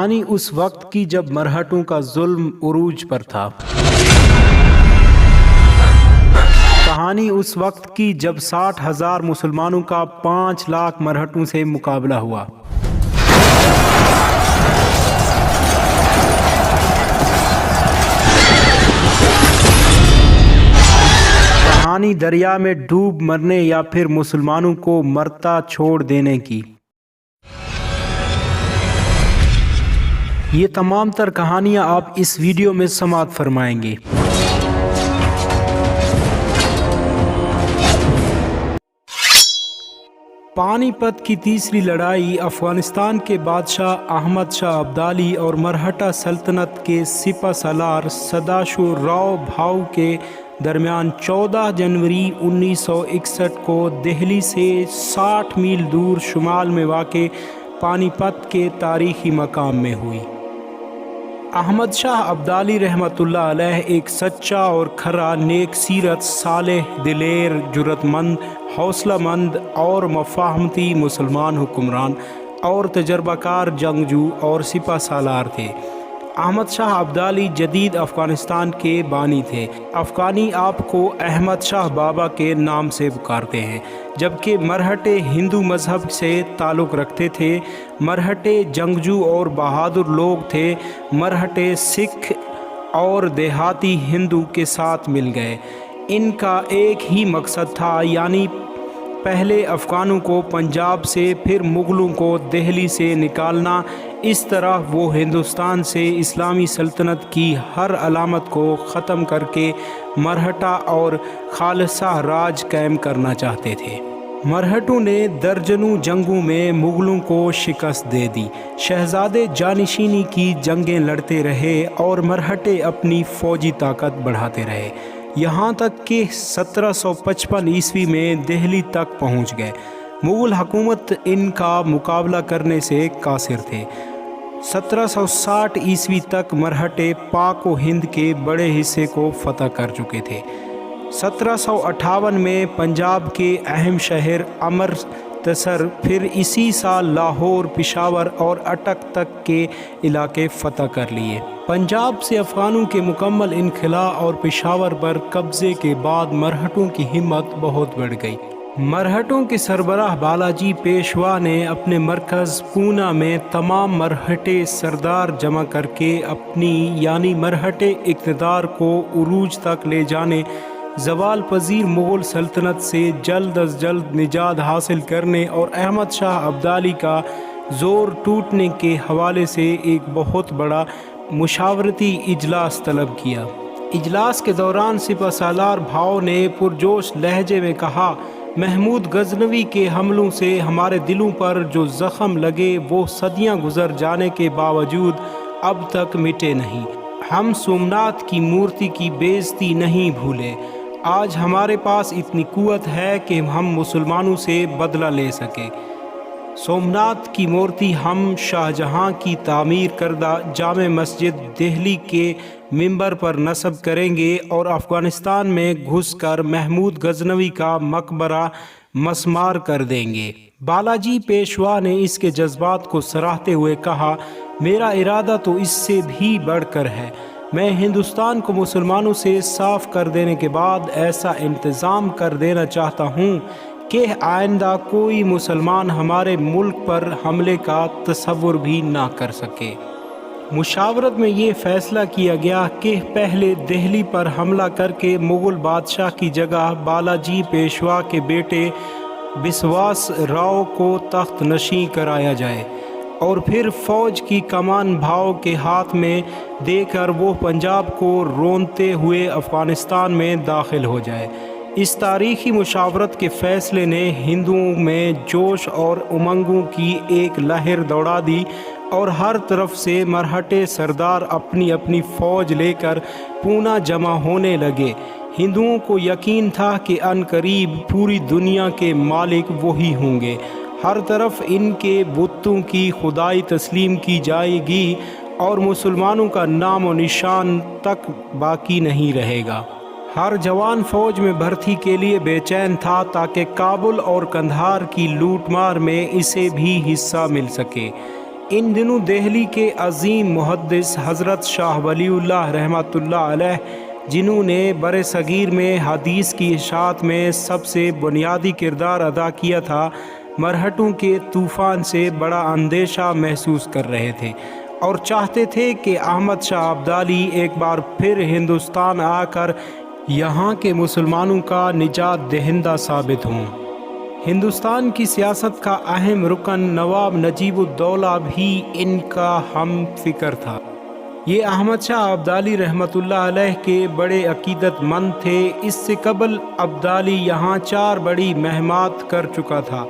کہانی اس وقت کی جب مرہٹوں کا ظلم عروج پر تھا۔ کہانی اس وقت کی جب 60,000 مسلمانوں کا 5 لاکھ مرہٹوں سے مقابلہ ہوا۔ کہانی دریا میں ڈوب مرنے یا پھر مسلمانوں کو مرتا چھوڑ دینے کی۔ یہ تمام تر کہانیاں آپ اس ویڈیو میں سماعت فرمائیں گے۔ پانی پت کی تیسری لڑائی افغانستان کے بادشاہ احمد شاہ ابدالی اور مرہٹہ سلطنت کے سپہ سالار سداشو راؤ بھاؤ کے درمیان 14 جنوری 1961 کو دہلی سے 60 میل دور شمال میں واقع پانی پت کے تاریخی مقام میں ہوئی۔ احمد شاہ ابدالی رحمۃ اللہ علیہ ایک سچا اور کھرا نیک سیرت، صالح، دلیر، جرأت مند، حوصلہ مند اور مفاہمتی مسلمان حکمران اور تجربہ کار جنگجو اور سپہ سالار تھے۔ احمد شاہ ابدالی جدید افغانستان کے بانی تھے۔ افغانی آپ کو احمد شاہ بابا کے نام سے پکارتے ہیں، جبکہ مرہٹے ہندو مذہب سے تعلق رکھتے تھے۔ مرہٹے جنگجو اور بہادر لوگ تھے۔ مرہٹے سکھ اور دیہاتی ہندو کے ساتھ مل گئے۔ ان کا ایک ہی مقصد تھا، یعنی پہلے افغانوں کو پنجاب سے، پھر مغلوں کو دہلی سے نکالنا۔ اس طرح وہ ہندوستان سے اسلامی سلطنت کی ہر علامت کو ختم کر کے مرہٹہ اور خالصہ راج قائم کرنا چاہتے تھے۔ مرہٹوں نے درجنوں جنگوں میں مغلوں کو شکست دے دی۔ شہزادے جانشینی کی جنگیں لڑتے رہے اور مرہٹے اپنی فوجی طاقت بڑھاتے رہے، یہاں تک کہ 1755 عیسوی میں دہلی تک پہنچ گئے۔ مغل حکومت ان کا مقابلہ کرنے سے قاصر تھے۔ 1760 عیسوی تک مرہٹے پاک و ہند کے بڑے حصے کو فتح کر چکے تھے۔ 1758 میں پنجاب کے اہم شہر امرتسر، پھر اسی سال لاہور، پشاور اور اٹک تک کے علاقے فتح کر لیے۔ پنجاب سے افغانوں کے مکمل انخلاء اور پشاور پر قبضے کے بعد مرہٹوں کی ہمت بہت بڑھ گئی۔ مرہٹوں کے سربراہ بالاجی پیشوا نے اپنے مرکز پونا میں تمام مرہٹے سردار جمع کر کے اپنی یعنی مرہٹے اقتدار کو عروج تک لے جانے، زوال پذیر مغل سلطنت سے جلد از جلد نجات حاصل کرنے اور احمد شاہ ابدالی کا زور ٹوٹنے کے حوالے سے ایک بہت بڑا مشاورتی اجلاس طلب کیا۔ اجلاس کے دوران سپہ سالار بھاؤ نے پرجوش لہجے میں کہا، محمود غزنوی کے حملوں سے ہمارے دلوں پر جو زخم لگے وہ صدیاں گزر جانے کے باوجود اب تک مٹے نہیں۔ ہم سومناتھ کی مورتی کی بے عزتی نہیں بھولے۔ آج ہمارے پاس اتنی قوت ہے کہ ہم مسلمانوں سے بدلہ لے سکیں۔ سومناتھ کی مورتی ہم شاہجہاں کی تعمیر کردہ جامع مسجد دہلی کے منبر پر نصب کریں گے اور افغانستان میں گھس کر محمود غزنوی کا مقبرہ مسمار کر دیں گے۔ بالاجی پیشوا نے اس کے جذبات کو سراہتے ہوئے کہا، میرا ارادہ تو اس سے بھی بڑھ کر ہے۔ میں ہندوستان کو مسلمانوں سے صاف کر دینے کے بعد ایسا انتظام کر دینا چاہتا ہوں کہ آئندہ کوئی مسلمان ہمارے ملک پر حملے کا تصور بھی نہ کر سکے۔ مشاورت میں یہ فیصلہ کیا گیا کہ پہلے دہلی پر حملہ کر کے مغل بادشاہ کی جگہ بالاجی پیشوا کے بیٹے بسواس راؤ کو تخت نشین کرایا جائے اور پھر فوج کی کمان بھاؤ کے ہاتھ میں دے کر وہ پنجاب کو رونتے ہوئے افغانستان میں داخل ہو جائے۔ اس تاریخی مشاورت کے فیصلے نے ہندوؤں میں جوش اور امنگوں کی ایک لہر دوڑا دی اور ہر طرف سے مرہٹے سردار اپنی اپنی فوج لے کر پونا جمع ہونے لگے۔ ہندوؤں کو یقین تھا کہ عن قریب پوری دنیا کے مالک وہی ہوں گے۔ ہر طرف ان کے بتوں کی خدائی تسلیم کی جائے گی اور مسلمانوں کا نام و نشان تک باقی نہیں رہے گا۔ ہر جوان فوج میں بھرتی کے لیے بے چین تھا تاکہ کابل اور قندھار کی لوٹ مار میں اسے بھی حصہ مل سکے۔ ان دنوں دہلی کے عظیم محدث حضرت شاہ ولی اللہ رحمۃ اللہ علیہ، جنہوں نے بر صغیر میں حدیث کی اشاعت میں سب سے بنیادی کردار ادا کیا تھا، مرہٹوں کے طوفان سے بڑا اندیشہ محسوس کر رہے تھے اور چاہتے تھے کہ احمد شاہ ابدالی ایک بار پھر ہندوستان آ کر یہاں کے مسلمانوں کا نجات دہندہ ثابت ہوں۔ ہندوستان کی سیاست کا اہم رکن نواب نجیب الدولہ بھی ان کا ہم فکر تھا۔ یہ احمد شاہ ابدالی رحمۃ اللہ علیہ کے بڑے عقیدت مند تھے۔ اس سے قبل ابدالی یہاں 4 بڑی مہمات کر چکا تھا،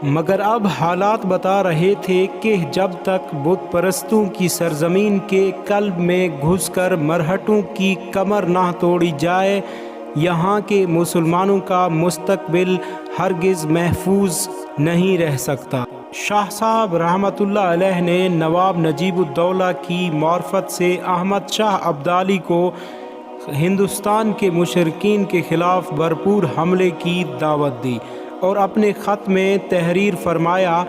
مگر اب حالات بتا رہے تھے کہ جب تک بت پرستوں کی سرزمین کے قلب میں گھس کر مرہٹوں کی کمر نہ توڑی جائے، یہاں کے مسلمانوں کا مستقبل ہرگز محفوظ نہیں رہ سکتا۔ شاہ صاحب رحمۃ اللہ علیہ نے نواب نجیب الدولہ کی معرفت سے احمد شاہ ابدالی کو ہندوستان کے مشرکین کے خلاف بھرپور حملے کی دعوت دی اور اپنے خط میں تحریر فرمایا،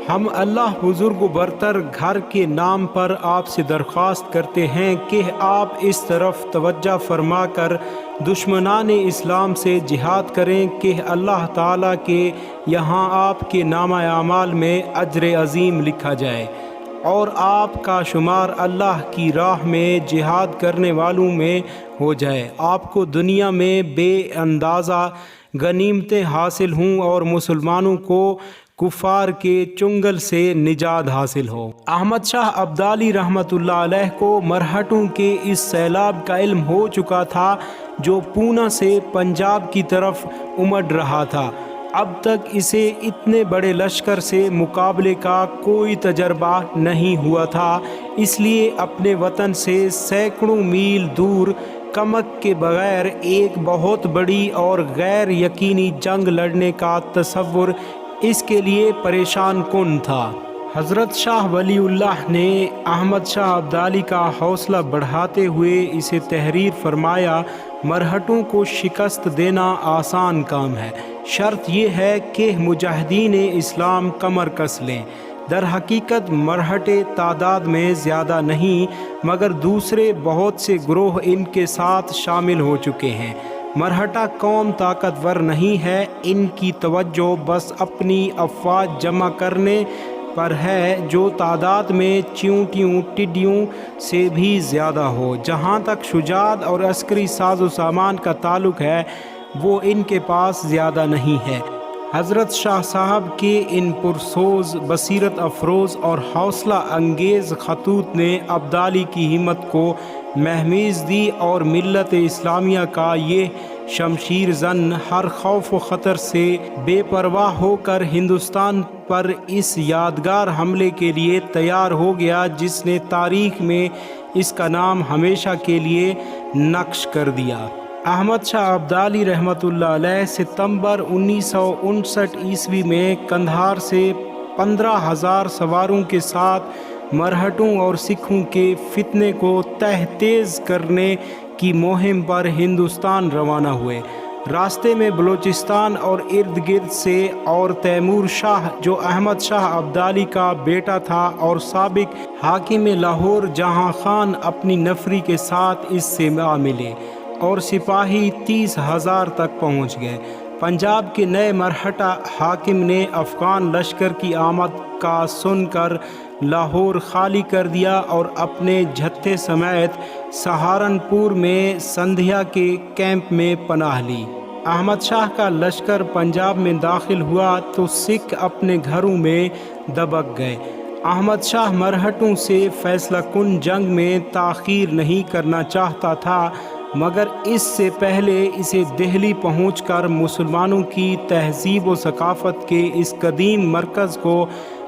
ہم اللہ بزرگ و برتر گھر کے نام پر آپ سے درخواست کرتے ہیں کہ آپ اس طرف توجہ فرما کر دشمنان اسلام سے جہاد کریں کہ اللہ تعالیٰ کے یہاں آپ کے نامہ اعمال میں اجر عظیم لکھا جائے اور آپ کا شمار اللہ کی راہ میں جہاد کرنے والوں میں ہو جائے، آپ کو دنیا میں بے اندازہ غنیمتیں حاصل ہوں اور مسلمانوں کو کفار کے چنگل سے نجات حاصل ہو۔ احمد شاہ ابدالی رحمۃ اللہ علیہ کو مرہٹوں کے اس سیلاب کا علم ہو چکا تھا جو پونا سے پنجاب کی طرف امڑ رہا تھا۔ اب تک اسے اتنے بڑے لشکر سے مقابلے کا کوئی تجربہ نہیں ہوا تھا، اس لیے اپنے وطن سے سینکڑوں میل دور کمک کے بغیر ایک بہت بڑی اور غیر یقینی جنگ لڑنے کا تصور اس کے لیے پریشان کن تھا۔ حضرت شاہ ولی اللہ نے احمد شاہ ابدالی کا حوصلہ بڑھاتے ہوئے اسے تحریر فرمایا، مرہٹوں کو شکست دینا آسان کام ہے، شرط یہ ہے کہ مجاہدین اسلام کمر کس لیں۔ در حقیقت مرہٹے تعداد میں زیادہ نہیں، مگر دوسرے بہت سے گروہ ان کے ساتھ شامل ہو چکے ہیں۔ مرہٹا قوم طاقتور نہیں ہے، ان کی توجہ بس اپنی افواج جمع کرنے پر ہے جو تعداد میں چیونٹیوں ٹڈیوں سے بھی زیادہ ہو۔ جہاں تک شجاعت اور عسکری ساز و سامان کا تعلق ہے وہ ان کے پاس زیادہ نہیں ہے۔ حضرت شاہ صاحب کے ان پرسوز، بصیرت افروز اور حوصلہ انگیز خطوط نے ابدالی کی ہمت کو مہمیز دی اور ملت اسلامیہ کا یہ شمشیر زن ہر خوف و خطر سے بے پرواہ ہو کر ہندوستان پر اس یادگار حملے کے لیے تیار ہو گیا جس نے تاریخ میں اس کا نام ہمیشہ کے لیے نقش کر دیا۔ احمد شاہ ابدالی رحمۃ اللہ علیہ ستمبر 1959 عیسوی میں قندھار سے 15,000 سواروں کے ساتھ مرہٹوں اور سکھوں کے فتنے کو تہ تیز کرنے کی مہم پر ہندوستان روانہ ہوئے۔ راستے میں بلوچستان اور ارد گرد سے اور تیمور شاہ جو احمد شاہ ابدالی کا بیٹا تھا اور سابق حاکم لاہور جہاں خان اپنی نفری کے ساتھ اس سے آ ملے اور سپاہی 30,000 تک پہنچ گئے۔ پنجاب کے نئے مرہٹا حاکم نے افغان لشکر کی آمد کا سن کر لاہور خالی کر دیا اور اپنے جتھے سمیت سہارنپور میں سندھیا کے کیمپ میں پناہ لی۔ احمد شاہ کا لشکر پنجاب میں داخل ہوا تو سکھ اپنے گھروں میں دبک گئے۔ احمد شاہ مرہٹوں سے فیصلہ کن جنگ میں تاخیر نہیں کرنا چاہتا تھا، مگر اس سے پہلے اسے دہلی پہنچ کر مسلمانوں کی تہذیب و ثقافت کے اس قدیم مرکز کو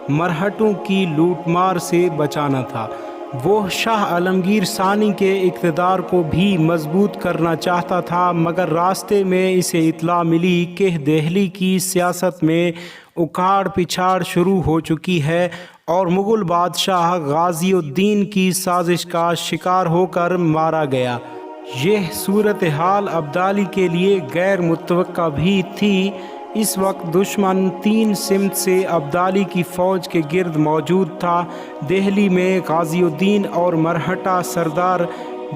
مرہٹوں کی لوٹ مار سے بچانا تھا۔ وہ شاہ عالمگیر ثانی کے اقتدار کو بھی مضبوط کرنا چاہتا تھا، مگر راستے میں اسے اطلاع ملی کہ دہلی کی سیاست میں اکھاڑ پچھاڑ شروع ہو چکی ہے اور مغل بادشاہ غازی الدین کی سازش کا شکار ہو کر مارا گیا۔ یہ صورتحال ابدالی کے لیے غیر متوقع بھی تھی۔ اس وقت دشمن 3 سمت سے ابدالی کی فوج کے گرد موجود تھا۔ دہلی میں غازی الدین اور مرہٹہ سردار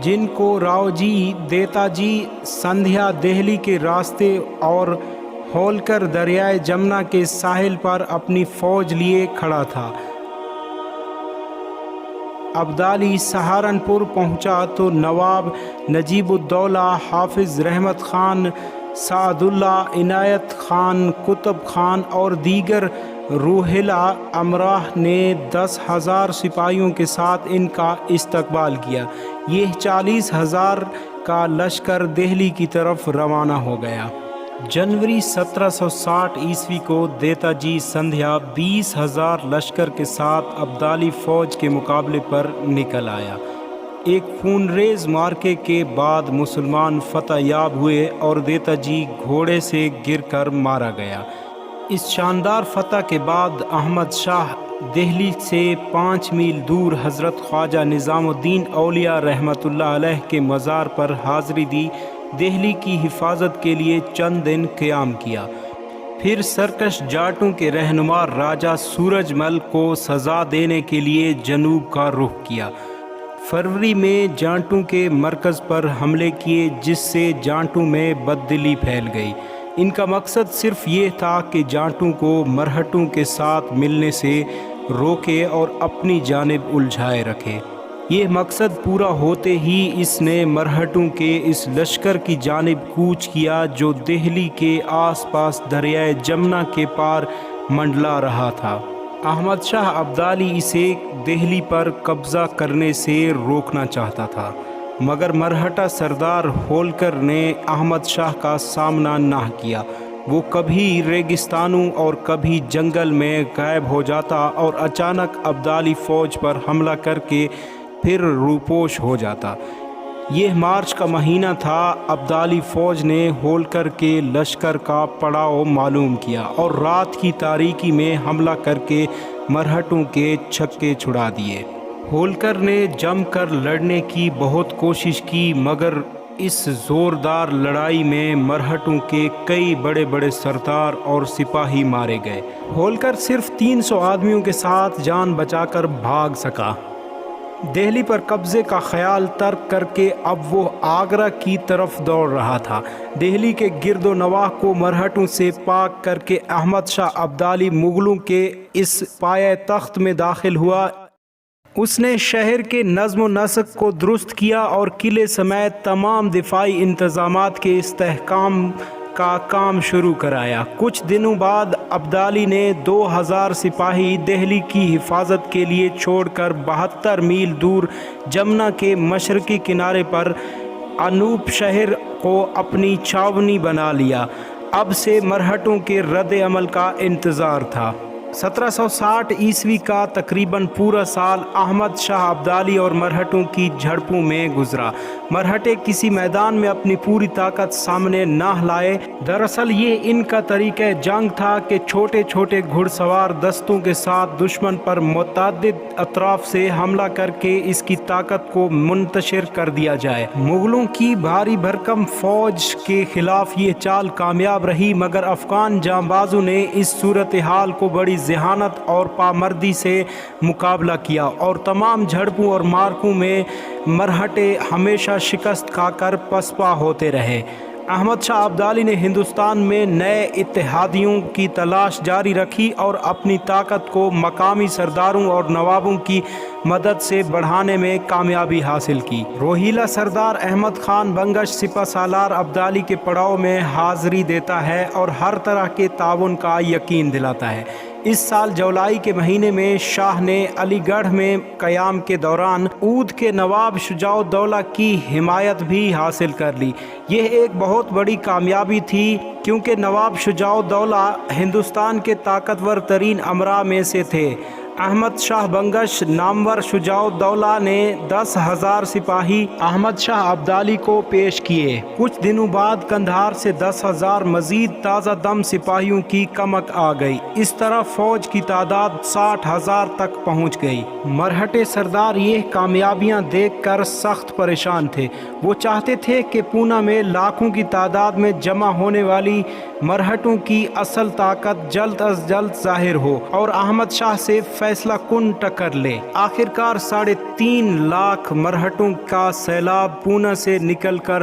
جن کو راؤ جی، دیتا جی، سندھیا دہلی کے راستے اور ہولکر دریائے جمنا کے ساحل پر اپنی فوج لیے کھڑا تھا۔ ابدالی سہارنپور پہنچا تو نواب نجیب الدولہ، حافظ رحمت خان، سعد اللہ، عنایت خان، قطب خان اور دیگر روحلہ امراء نے 10,000 سپاہیوں کے ساتھ ان کا استقبال کیا۔ یہ 40,000 کا لشکر دہلی کی طرف روانہ ہو گیا۔ جنوری 1760 عیسوی کو دیتا جی سندھیا 20,000 لشکر کے ساتھ ابدالی فوج کے مقابلے پر نکل آیا۔ ایک خونریز مارکے کے بعد مسلمان فتح یاب ہوئے اور دیتا جی گھوڑے سے گر کر مارا گیا۔ اس شاندار فتح کے بعد احمد شاہ دہلی سے 5 میل دور حضرت خواجہ نظام الدین اولیاء رحمۃ اللہ علیہ کے مزار پر حاضری دی۔ دہلی کی حفاظت کے لیے چند دن قیام کیا، پھر سرکش جاٹوں کے رہنما راجہ سورج مل کو سزا دینے کے لیے جنوب کا رخ کیا۔ فروری میں جانٹوں کے مرکز پر حملے کیے، جس سے جانٹوں میں بددلی پھیل گئی۔ ان کا مقصد صرف یہ تھا کہ جانٹوں کو مرہٹوں کے ساتھ ملنے سے روکے اور اپنی جانب الجھائے رکھے۔ یہ مقصد پورا ہوتے ہی اس نے مرہٹوں کے اس لشکر کی جانب کوچ کیا جو دہلی کے آس پاس دریائے جمنا کے پار منڈلا رہا تھا۔ احمد شاہ ابدالی اسے دہلی پر قبضہ کرنے سے روکنا چاہتا تھا، مگر مرہٹہ سردار ہولکر نے احمد شاہ کا سامنا نہ کیا۔ وہ کبھی ریگستانوں اور کبھی جنگل میں غائب ہو جاتا اور اچانک ابدالی فوج پر حملہ کر کے پھر روپوش ہو جاتا۔ یہ مارچ کا مہینہ تھا۔ ابدالی فوج نے ہولکر کے لشکر کا پڑاؤ معلوم کیا اور رات کی تاریکی میں حملہ کر کے مرہٹوں کے چھکے چھڑا دیے۔ ہولکر نے جم کر لڑنے کی بہت کوشش کی، مگر اس زوردار لڑائی میں مرہٹوں کے کئی بڑے بڑے سردار اور سپاہی مارے گئے۔ ہولکر صرف 300 آدمیوں کے ساتھ جان بچا کر بھاگ سکا۔ دہلی پر قبضے کا خیال ترک کر کے اب وہ آگرہ کی طرف دوڑ رہا تھا۔ دہلی کے گرد و نواح کو مرہٹوں سے پاک کر کے احمد شاہ ابدالی مغلوں کے اس پایہ تخت میں داخل ہوا۔ اس نے شہر کے نظم و نسق کو درست کیا اور قلعے سمیت تمام دفاعی انتظامات کے استحکام کا کام شروع کرایا۔ کچھ دنوں بعد ابدالی نے 2,000 سپاہی دہلی کی حفاظت کے لیے چھوڑ کر 72 میل دور جمنا کے مشرقی کنارے پر انوپ شہر کو اپنی چھاونی بنا لیا۔ اب سے مرہٹوں کے رد عمل کا انتظار تھا۔ 1760 عیسوی کا تقریباً پورا سال احمد شاہ ابدالی اور مرہٹوں کی جھڑپوں میں گزرا۔ مرہٹے کسی میدان میں اپنی پوری طاقت سامنے نہ لائے۔ دراصل یہ ان کا طریقہ جنگ تھا کہ چھوٹے چھوٹے گھڑ سوار دستوں کے ساتھ دشمن پر متعدد اطراف سے حملہ کر کے اس کی طاقت کو منتشر کر دیا جائے۔ مغلوں کی بھاری بھرکم فوج کے خلاف یہ چال کامیاب رہی، مگر افغان جانبازوں نے اس صورتحال کو بڑی ذہانت اور پامردی سے مقابلہ کیا اور تمام جھڑپوں اور مارکوں میں مرہٹے ہمیشہ شکست کھا کر پسپا ہوتے رہے۔ احمد شاہ ابدالی نے ہندوستان میں نئے اتحادیوں کی تلاش جاری رکھی اور اپنی طاقت کو مقامی سرداروں اور نوابوں کی مدد سے بڑھانے میں کامیابی حاصل کی۔ روہیلا سردار احمد خان بنگش سپہ سالار ابدالی کے پڑاؤ میں حاضری دیتا ہے اور ہر طرح کے تعاون کا یقین دلاتا ہے۔ اس سال جولائی کے مہینے میں شاہ نے علی گڑھ میں قیام کے دوران اودھ کے نواب شجاع الدولہ کی حمایت بھی حاصل کر لی۔ یہ ایک بہت بڑی کامیابی تھی، کیونکہ نواب شجاع الدولہ ہندوستان کے طاقتور ترین امراء میں سے تھے۔ احمد شاہ بنگش نامور شجاع الدولہ نے 10,000 سپاہی احمد شاہ ابدالی کو پیش کیے۔ کچھ دنوں بعد قندھار سے 10,000 مزید تازہ دم سپاہیوں کی کمک آ گئی۔ اس طرح فوج کی تعداد 60,000 تک پہنچ گئی۔ مرہٹے سردار یہ کامیابیاں دیکھ کر سخت پریشان تھے۔ وہ چاہتے تھے کہ پونا میں لاکھوں کی تعداد میں جمع ہونے والی مرہٹوں کی اصل طاقت جلد از جلد ظاہر ہو اور احمد شاہ سے فیصلہ کن ٹکر لے۔ آخرکار 3.5 لاکھ مرہٹوں کا سیلاب پونا سے نکل کر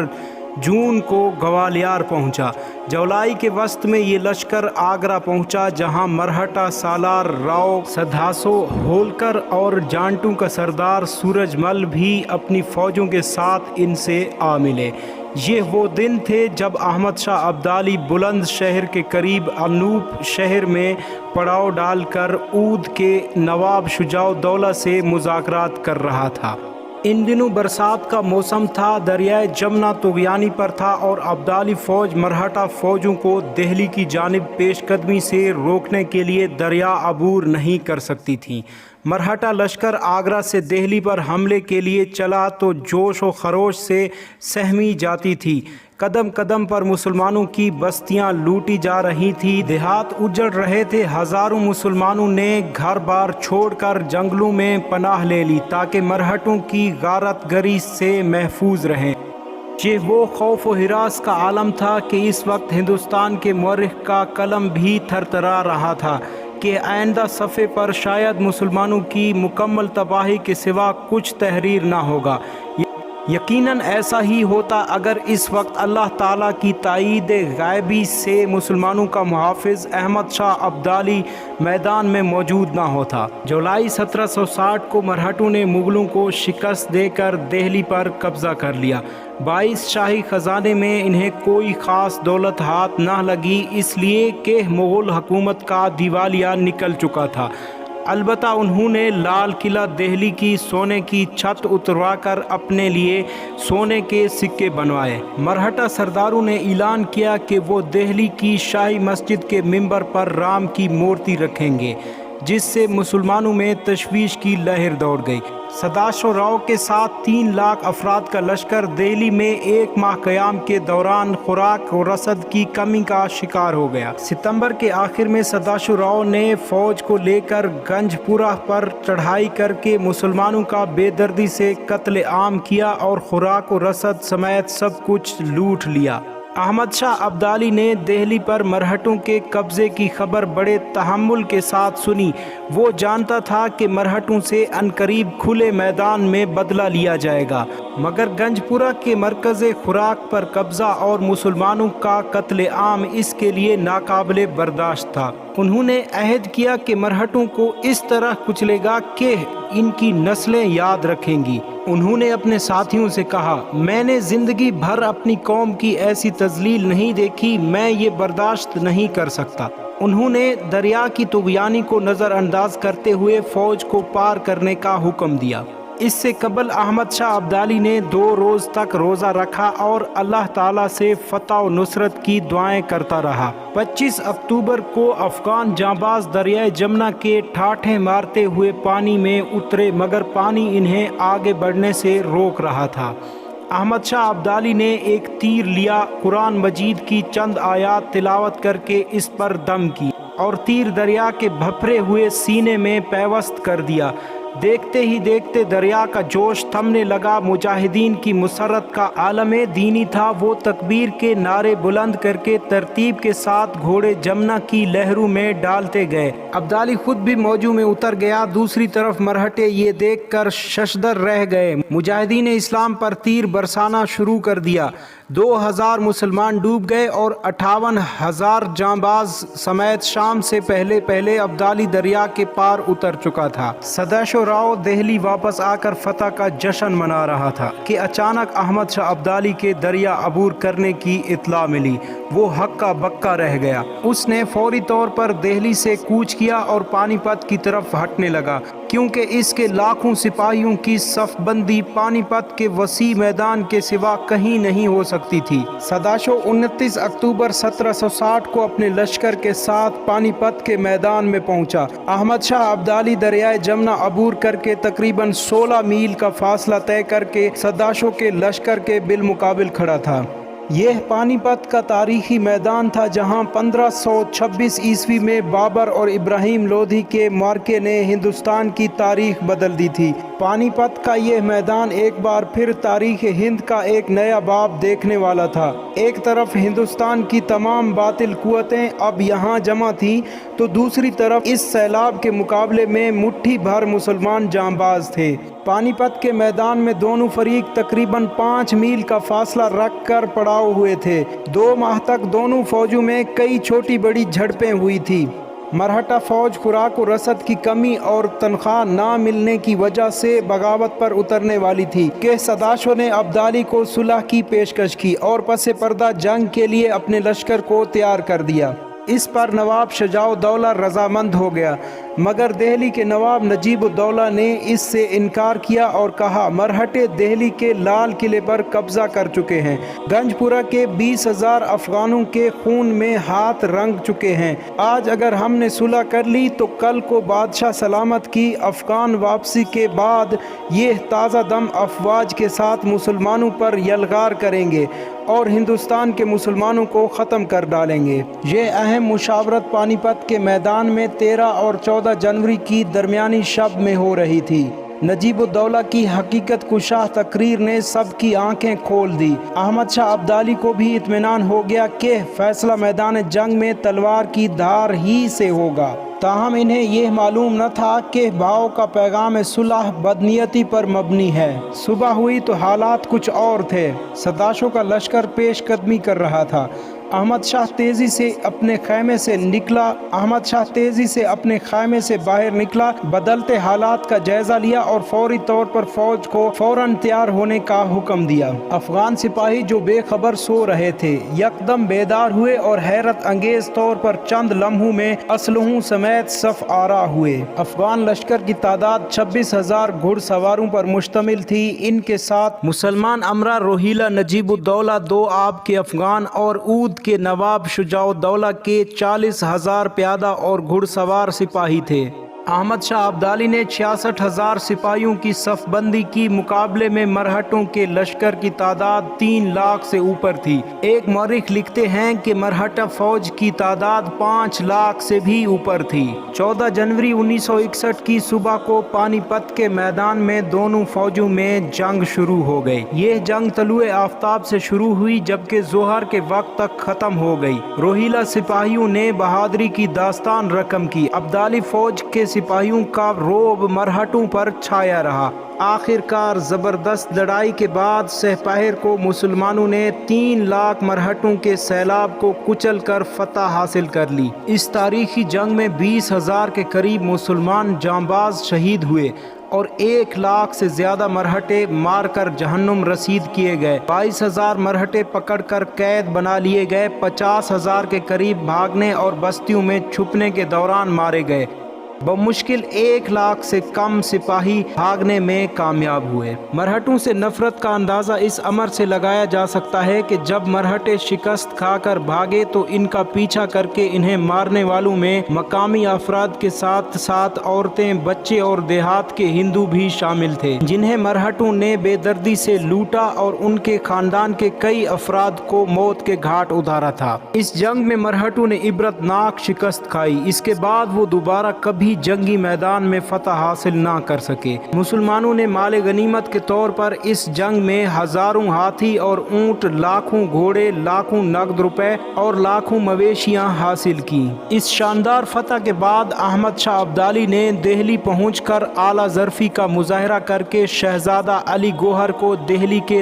جون کو گوالیار پہنچا۔ جولائی کے وسط میں یہ لشکر آگرہ پہنچا، جہاں مرہٹا سالار راؤ سدھاسو ہولکر اور جانٹوں کا سردار سورج مل بھی اپنی فوجوں کے ساتھ ان سے آ ملے۔ یہ وہ دن تھے جب احمد شاہ ابدالی بلند شہر کے قریب انوپ شہر میں پڑاؤ ڈال کر اودھ کے نواب شجاع الدولہ سے مذاکرات کر رہا تھا۔ ان دنوں برسات کا موسم تھا، دریائے جمنا طغیانی پر تھا اور ابدالی فوج مرہٹا فوجوں کو دہلی کی جانب پیش قدمی سے روکنے کے لیے دریا عبور نہیں کر سکتی تھی۔ مرہٹا لشکر آگرہ سے دہلی پر حملے کے لیے چلا تو جوش و خروش سے سہمی جاتی تھی۔ قدم قدم پر مسلمانوں کی بستیاں لوٹی جا رہی تھی، دیہات اجڑ رہے تھے۔ ہزاروں مسلمانوں نے گھر بار چھوڑ کر جنگلوں میں پناہ لے لی تاکہ مرہٹوں کی غارت گری سے محفوظ رہیں۔ یہ وہ خوف و ہراس کا عالم تھا کہ اس وقت ہندوستان کے مورخ کا قلم بھی تھرتھرا رہا تھا کہ آئندہ صفحے پر شاید مسلمانوں کی مکمل تباہی کے سوا کچھ تحریر نہ ہوگا۔ یقیناً ایسا ہی ہوتا اگر اس وقت اللہ تعالیٰ کی تائید غیبی سے مسلمانوں کا محافظ احمد شاہ ابدالی میدان میں موجود نہ ہوتا۔ جولائی 1760 کو مرہٹوں نے مغلوں کو شکست دے کر دہلی پر قبضہ کر لیا، باعث شاہی خزانے میں انہیں کوئی خاص دولت ہاتھ نہ لگی، اس لیے کہ مغل حکومت کا دیوالیہ نکل چکا تھا۔ البتہ انہوں نے لال قلعہ دہلی کی سونے کی چھت اتروا کر اپنے لیے سونے کے سکے بنوائے۔ مرہٹا سرداروں نے اعلان کیا کہ وہ دہلی کی شاہی مسجد کے منبر پر رام کی مورتی رکھیں گے، جس سے مسلمانوں میں تشویش کی لہر دوڑ گئی۔ سداشو راؤ کے ساتھ 3 لاکھ افراد کا لشکر دہلی میں 1 ماہ قیام کے دوران خوراک و رسد کی کمی کا شکار ہو گیا۔ ستمبر کے آخر میں سداشو راؤ نے فوج کو لے کر گنج پورہ پر چڑھائی کر کے مسلمانوں کا بے دردی سے قتل عام کیا اور خوراک و رسد سمیت سب کچھ لوٹ لیا۔ احمد شاہ ابدالی نے دہلی پر مرہٹوں کے قبضے کی خبر بڑے تحمل کے ساتھ سنی۔ وہ جانتا تھا کہ مرہٹوں سے عنقریب کھلے میدان میں بدلہ لیا جائے گا، مگر گنج پورہ کے مرکز خوراک پر قبضہ اور مسلمانوں کا قتل عام اس کے لیے ناقابل برداشت تھا۔ انہوں نے عہد کیا کہ مرہٹوں کو اس طرح کچلے گا کہ ان کی نسلیں یاد رکھیں گی۔ انہوں نے اپنے ساتھیوں سے کہا، میں نے زندگی بھر اپنی قوم کی ایسی تذلیل نہیں دیکھی، میں یہ برداشت نہیں کر سکتا۔ انہوں نے دریا کی طغیانی کو نظر انداز کرتے ہوئے فوج کو پار کرنے کا حکم دیا۔ اس سے قبل احمد شاہ ابدالی نے 2 روز تک روزہ رکھا اور اللہ تعالیٰ سے فتح و نصرت کی دعائیں کرتا رہا۔ 25 اکتوبر کو افغان جانباز دریائے جمنا کے ٹھاٹھیں مارتے ہوئے پانی میں اترے، مگر پانی انہیں آگے بڑھنے سے روک رہا تھا۔ احمد شاہ ابدالی نے ایک تیر لیا، قرآن مجید کی چند آیات تلاوت کر کے اس پر دم کی اور تیر دریا کے بھپھرے ہوئے سینے میں پیوست کر دیا۔ دیکھتے ہی دیکھتے دریا کا جوش تھمنے لگا۔ مجاہدین کی مسرت کا عالم دینی تھا۔ وہ تکبیر کے نعرے بلند کر کے ترتیب کے ساتھ گھوڑے جمنا کی لہروں میں ڈالتے گئے۔ ابدالی خود بھی موجوں میں اتر گیا۔ دوسری طرف مرہٹے یہ دیکھ کر ششدر رہ گئے۔ مجاہدین اسلام پر تیر برسانا شروع کر دیا۔ 2000 مسلمان ڈوب گئے اور 58,000 جانباز سمیت شام سے پہلے ابدالی دریا کے پار اتر چکا تھا۔ سداشو راؤ دہلی واپس آ کر فتح کا جشن منا رہا تھا کہ اچانک احمد شاہ ابدالی کے دریا عبور کرنے کی اطلاع ملی۔ وہ ہکا بکا رہ گیا۔ اس نے فوری طور پر دہلی سے کوچ کیا اور پانی پت کی طرف ہٹنے لگا۔ کیونکہ اس کے لاکھوں سپاہیوں کی صف بندی پانی پت کے وسیع میدان کے سوا کہیں نہیں ہو سکتی تھی۔ سداشو 29 اکتوبر 1760 کو اپنے لشکر کے ساتھ پانی پت کے میدان میں پہنچا۔ احمد شاہ ابدالی دریائے جمنا عبور کر کے تقریباً 16 میل کا فاصلہ طے کر کے سداشو کے لشکر کے بالمقابل کھڑا تھا۔ یہ پانی پت کا تاریخی میدان تھا جہاں 1526 عیسوی میں بابر اور ابراہیم لودھی کے معرکے نے ہندوستان کی تاریخ بدل دی تھی۔ پانی پت کا یہ میدان ایک بار پھر تاریخ ہند کا ایک نیا باب دیکھنے والا تھا۔ ایک طرف ہندوستان کی تمام باطل قوتیں اب یہاں جمع تھیں تو دوسری طرف اس سیلاب کے مقابلے میں مٹھی بھر مسلمان جانباز تھے۔ پانی پت کے میدان میں دونوں فریق تقریباً 5 میل کا فاصلہ رکھ کر پڑاؤ ہوئے تھے۔ 2 ماہ تک دونوں فوجوں میں کئی چھوٹی بڑی جھڑپیں ہوئی تھی۔ مرہٹا فوج خوراک و رسد کی کمی اور تنخواہ نہ ملنے کی وجہ سے بغاوت پر اترنے والی تھی کہ سداشو نے ابدالی کو صلح کی پیشکش کی اور پس پردہ جنگ کے لیے اپنے لشکر کو تیار کر دیا۔ اس پر نواب شجاع الدولہ رضامند ہو گیا، مگر دہلی کے نواب نجیب الدولہ نے اس سے انکار کیا اور کہا مرہٹے دہلی کے لال قلعے پر قبضہ کر چکے ہیں، گنج پورہ کے 20,000 افغانوں کے خون میں ہاتھ رنگ چکے ہیں۔ آج اگر ہم نے صلح کر لی تو کل کو بادشاہ سلامت کی افغان واپسی کے بعد یہ تازہ دم افواج کے ساتھ مسلمانوں پر یلغار کریں گے اور ہندوستان کے مسلمانوں کو ختم کر ڈالیں گے۔ یہ اہم مشاورت پانی پت کے میدان میں 13 اور 14 جنوری کی درمیانی شب میں ہو رہی تھی۔ نجیب الدولہ کی حقیقت کشا تقریر نے سب کی آنکھیں کھول دی۔ احمد شاہ ابدالی کو بھی اطمینان ہو گیا کہ فیصلہ میدان جنگ میں تلوار کی دھار ہی سے ہوگا۔ تاہم انہیں یہ معلوم نہ تھا کہ بھاؤ کا پیغام صلح بدنیتی پر مبنی ہے۔ صبح ہوئی تو حالات کچھ اور تھے۔ سداشو کا لشکر پیش قدمی کر رہا تھا۔ احمد شاہ تیزی سے اپنے خیمے سے باہر نکلا، بدلتے حالات کا جائزہ لیا اور فوری طور پر فوج کو فوراً تیار ہونے کا حکم دیا۔ افغان سپاہی جو بے خبر سو رہے تھے یکدم بیدار ہوئے اور حیرت انگیز طور پر چند لمحوں میں اسلحوں سمیت صف آرا ہوئے۔ افغان لشکر کی تعداد 26,000 گھڑ سواروں پر مشتمل تھی۔ ان کے ساتھ مسلمان امرا روہیلا نجیب الدولہ 2 آب کے افغان اور اود کے نواب شجاع الدولہ کے 40,000 پیادہ اور گھڑ سوار سپاہی تھے۔ احمد شاہ ابدالی نے 66,000 سپاہیوں کی صف بندی کی، مقابلے میں مرہٹوں کے لشکر کی تعداد 3 لاکھ سے اوپر تھی۔ ایک مورخ لکھتے ہیں کہ مرہٹا فوج کی تعداد 5 لاکھ سے بھی اوپر تھی۔ 14 جنوری 1961 کی صبح کو پانی پت کے میدان میں دونوں فوجوں میں جنگ شروع ہو گئی۔ یہ جنگ طلوع آفتاب سے شروع ہوئی جبکہ ظہر کے وقت تک ختم ہو گئی۔ روہیلا سپاہیوں نے بہادری کی داستان رقم کی۔ ابدالی فوج کے سپاہیوں کا رعب مرہٹوں پر چھایا رہا۔ آخر کار زبردست لڑائی کے بعد سہ پہر کو مسلمانوں نے 3 لاکھ مرہٹوں کے سیلاب کو کچل کر فتح حاصل کر لی۔ اس تاریخی جنگ میں 20,000 کے قریب مسلمان جانباز شہید ہوئے اور 1 لاکھ سے زیادہ مرہٹے مار کر جہنم رسید کیے گئے۔ 22,000 مرہٹے پکڑ کر قید بنا لیے گئے۔ 50,000 کے قریب بھاگنے اور بستیوں میں چھپنے کے دوران مارے گئے۔ بمشکل 1 لاکھ سے کم سپاہی بھاگنے میں کامیاب ہوئے۔ مرہٹوں سے نفرت کا اندازہ اس امر سے لگایا جا سکتا ہے کہ جب مرہٹے شکست کھا کر بھاگے تو ان کا پیچھا کر کے انہیں مارنے والوں میں مقامی افراد کے ساتھ ساتھ عورتیں، بچے اور دیہات کے ہندو بھی شامل تھے، جنہیں مرہٹوں نے بے دردی سے لوٹا اور ان کے خاندان کے کئی افراد کو موت کے گھاٹ اتارا تھا۔ اس جنگ میں مرہٹوں نے عبرتناک شکست کھائی۔ اس کے بعد وہ دوبارہ کبھی جنگی میدان میں فتح حاصل نہ کر سکے۔ مسلمانوں نے مال غنیمت کے طور پر اس جنگ میں ہزاروں ہاتھی اور اونٹ، لاکھوں گھوڑے، لاکھوں نقد روپے اور لاکھوں مویشیاں حاصل کی۔ اس شاندار فتح کے بعد احمد شاہ ابدالی نے دہلی پہنچ کر اعلیٰ ظرفی کا مظاہرہ کر کے شہزادہ علی گوہر کو دہلی کے